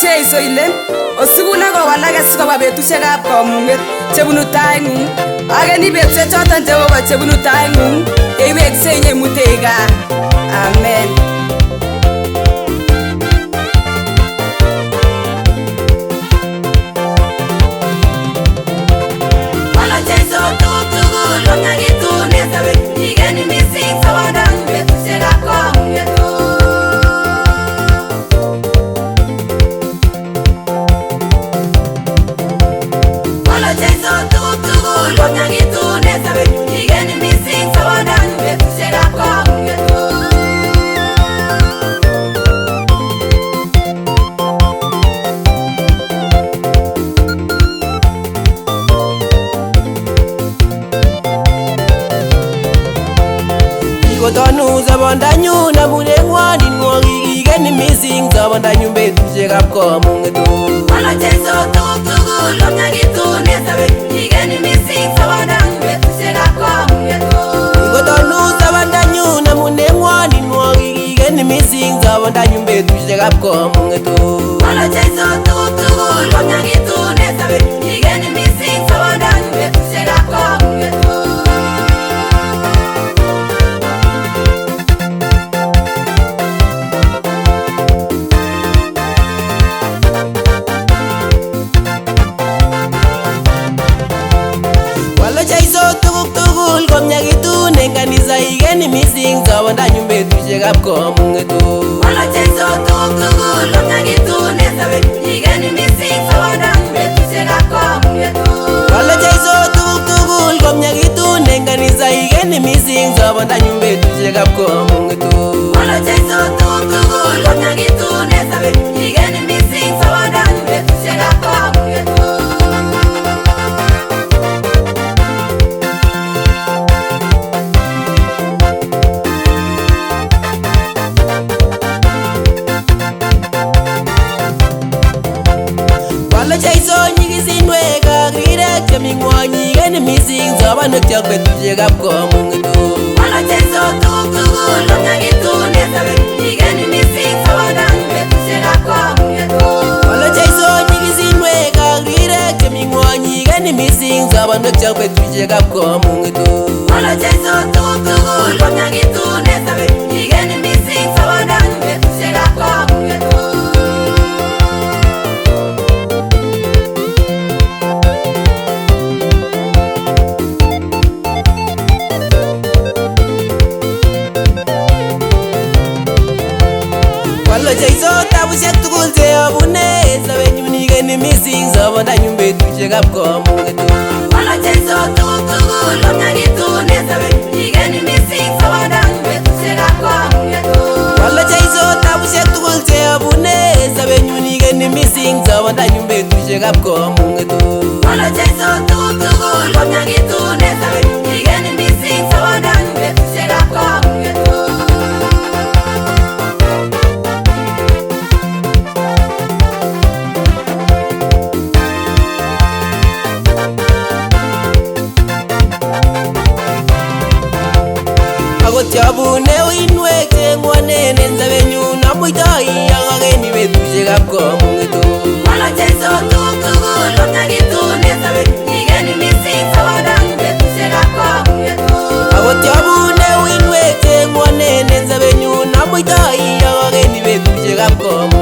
jeiso ile osikune kowalake sikoba betusiekab kamunget chebunu taing'ung akeni betusiek choton Jehova chebunu taing'ung yeiweksei nyemutech gaa. Amen. Kotonu sabondanyu namune ng'woninwok ikeni mising sabondanyu betusiekab kamunget. Wolo jeiso tugul omnyakitun en sobenyu ikeni mising sabondanyu betusiekab kamunget. Kotonu sabondanyu namune ng'woninwok ikeni mising sabondanyu betusiekab kamunget. Wolo jeiso tugul omnyakitun en sobenyu ikeni mising sabondanyu betusiekab kamunget. Jeiso tugul komnyakitun en kanisa ikeni mising sabondanyu betusiekab kamunget. Wolo jeiso tugul omnyakitun en sobenyu ikeni mising sabondanyu betusiekab kamunget. Wolo Jeiso tugul komnyakitun en kanisa ikeni mising sabondanyu betusiekab kamunget. Wolo jeiso tugul omnyakitun en sobenyu ikeni mising sabondanyu betusiekab kamunget. Wolo Jeiso nyigisinwek ak rirek chemi ng'wony ikeni mising sobonwekyok betusiekab kamunget. Wolo jeiso tugul omnyakitun en sobenyu ikeni mising sabondanyu betusiekab kamunget. Wolo Jeiso nyigisinwek ak rirek chemi ng'wony ikeni mising sobonwekyok betusiekab kamunget. Wolo jeiso tugul omnyakitun en sobenyu ikeni mising sabondanyu betusiekab kamunget. Wolo Jeiso tabusiek tugul cheyobune en sobenyu ikeni mising sabondanyu betusiekab kamunget. Wolo jeiso tugul omnyakitun en sobenyu ikeni mising sabondanyu betusiekab kamunget. Wolo Jeiso tabusiek tugul cheyobune en sobenyu ikeni mising sabondanyu betusiekab kamunget. Wolo jeiso tugul omnyakitun en sobenyu ikeni mising sabondanyu betusiekab kamunget. Akot yobune uinwek cheng'wonen en sobenyu namuitoi akakeni betusiekab kamunget. Wolo jeiso tugul omnyakitun en sobenyu ikeni mising sabondanyu betusiekab kamunget. Akot yobune uinwek cheng'wonen en sobenyu namuitoi akakeni betusiekab kamunget.